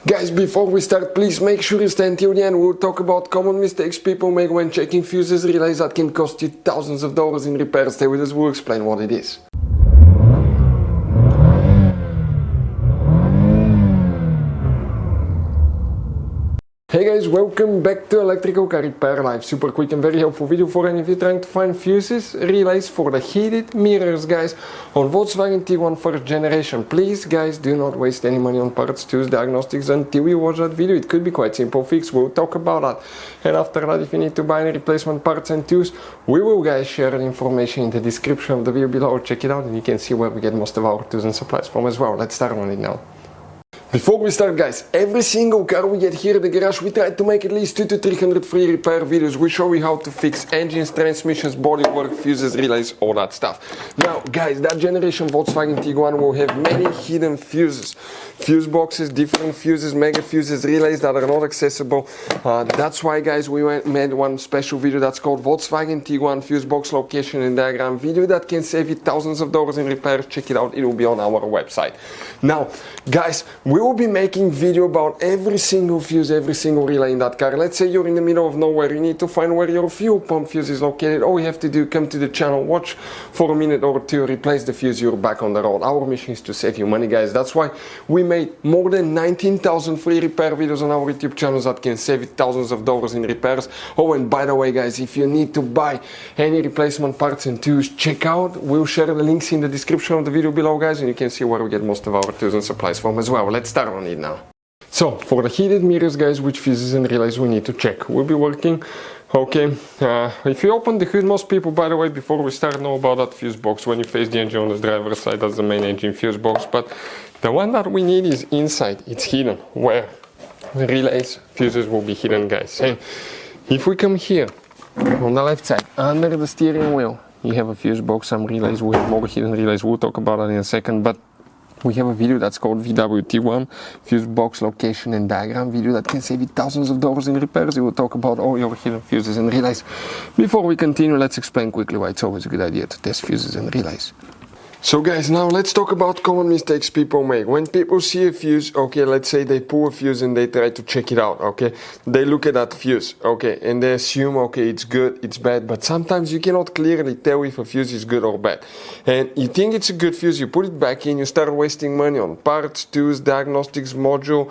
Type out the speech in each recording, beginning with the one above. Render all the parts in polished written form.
Guys, before we start, please make sure you stay until the end. We'll talk about common mistakes people make when checking fuses, relays that can cost you thousands of dollars in repairs. Stay with us, we'll explain what it is. Hey guys, welcome back to Electrical Car Repair Live. Super quick and very helpful video for any of you trying to find fuses, relays for the heated mirrors, guys, on Volkswagen Tiguan first generation. Please, guys, do not waste any money on parts, tools, diagnostics until you watch that video. It could be quite simple fix. We'll talk about that. And after that, if you need to buy any replacement parts and tools, we will, guys, share the information in the description of the video below. Check it out and you can see where we get most of our tools and supplies from as well. Let's start on it now. Before we start, guys, every single car we get here at the garage, we try to make at least 200 to 300 free repair videos. We show you how to fix engines, transmissions, bodywork, fuses, relays, all that stuff. Now, guys, that generation Volkswagen Tiguan will have many hidden fuses. Fuse boxes, different fuses, mega fuses, relays that are not accessible. That's why, guys, we made one special video that's called Volkswagen Tiguan Fuse Box Location and Diagram video that can save you thousands of dollars in repairs. Check it out, it will be on our website. Now, guys, we will be making video about every single fuse, every single relay in that car. Let's say you're in the middle of nowhere, you need to find where your fuel pump fuse is located. All you have to do, come to the channel, watch for a minute or two, replace the fuse, you're back on the road. Our mission is to save you money, guys. That's why we made more than 19,000 free repair videos on our YouTube channels that can save you thousands of dollars in repairs. Oh, and by the way, guys, if you need to buy any replacement parts and tools, check out, we'll share the links in the description of the video below, guys, and you can see where we get most of our tools and supplies from as well. Let's start on it now. So, for the heated mirrors, guys, which fuses and relays we need to check. We'll be working, okay, if you open the hood, most people, by the way, before we start, know about that fuse box. When you face the engine on the driver's side, that's the main engine fuse box, but the one that we need is inside, it's hidden, where the relays, fuses will be hidden, guys. And if we come here, on the left side, under the steering wheel, you have a fuse box, some relays, we have more hidden relays, we'll talk about that in a second, but we have a video that's called VW Tiguan Fuse Box Location and Diagram video that can save you thousands of dollars in repairs. It will talk about all your hidden fuses and relays. Before we continue, let's explain quickly why it's always a good idea to test fuses and relays. So guys, now let's talk about common mistakes people make. When people see a fuse, okay, let's say they pull a fuse and they try to check it out, okay? They look at that fuse, okay, and they assume, okay, it's good, it's bad, but sometimes you cannot clearly tell if a fuse is good or bad. And you think it's a good fuse, you put it back in, you start wasting money on parts, tools, diagnostics, module,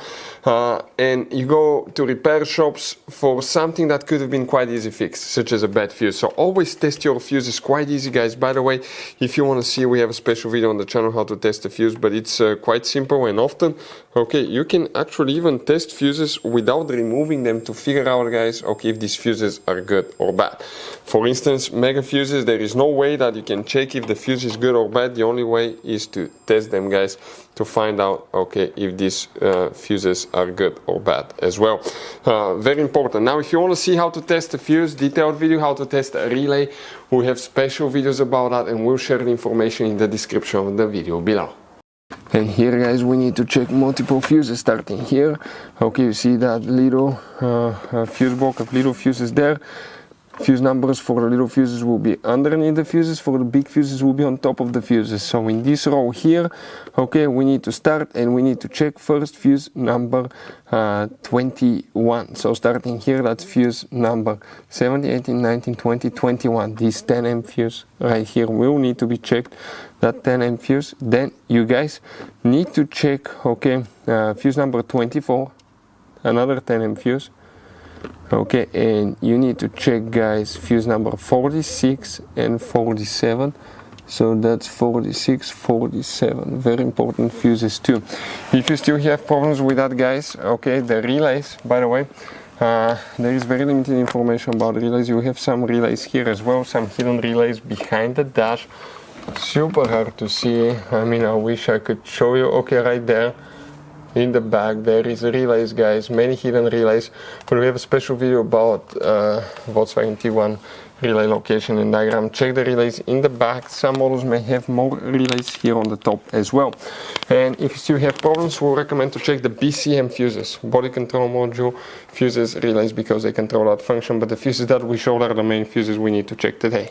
and you go to repair shops for something that could have been quite easy fixed, such as a bad fuse. So always test your fuses, quite easy, guys. By the way, if you want to see, we have a special video on the channel how to test a fuse, but it's quite simple and often, okay, you can actually even test fuses without removing them to figure out, guys, okay, if these fuses are good or bad. For instance, mega fuses, there is no way that you can check if the fuse is good or bad. The only way is to test them, guys, to find out, okay, if these fuses are good or bad as well. Very important. Now, if you want to see how to test a fuse, detailed video how to test a relay, we have special videos about that and we'll share the information in the description of the video below. And here, guys, we need to check multiple fuses starting here. Okay, you see that little fuse box of little fuses there. Fuse numbers for the little fuses will be underneath the fuses, for the big fuses will be on top of the fuses. So in this row here, okay, we need to start and we need to check first fuse number 21. So starting here, that's fuse number 17, 18, 19, 20, 21. This 10 amp fuse right here will need to be checked, that 10 amp fuse. Then you guys need to check, okay, fuse number 24, another 10 amp fuse. Okay, and you need to check, guys, fuse number 46 and 47. So that's 46, 47. Very important fuses too. If you still have problems with that, guys, okay, the relays, by the way, there is very limited information about relays. You have some relays here as well, some hidden relays behind the dash. Super hard to see. I mean, I wish I could show you. Okay, right there. In the back there is relays, guys, many hidden relays, but we have a special video about Volkswagen Tiguan relay location and diagram. Check the relays in the back. Some models may have more relays here on the top as well. And if you still have problems, we'll recommend to check the BCM fuses, body control module fuses, relays, because they control that function, but the fuses that we showed are the main fuses we need to check today.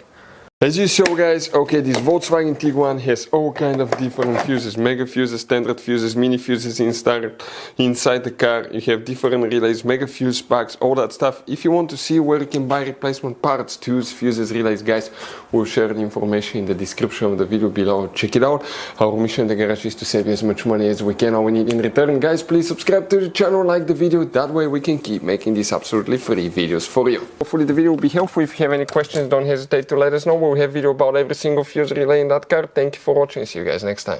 As you saw guys, okay, this Volkswagen Tiguan has all kind of different fuses, mega fuses, standard fuses, mini fuses inside the car. You have different relays, mega fuse packs, all that stuff. If you want to see where you can buy replacement parts, tools, fuses, relays, guys, we'll share the information in the description of the video below. Check it out. Our mission in the garage is to save you as much money as we can. All we need in return, guys, please subscribe to the channel, like the video, that way we can keep making these absolutely free videos for you. Hopefully the video will be helpful. If you have any questions, don't hesitate to let us know. We have video about every single fuse relay in that car. Thank you for watching. See you guys next time.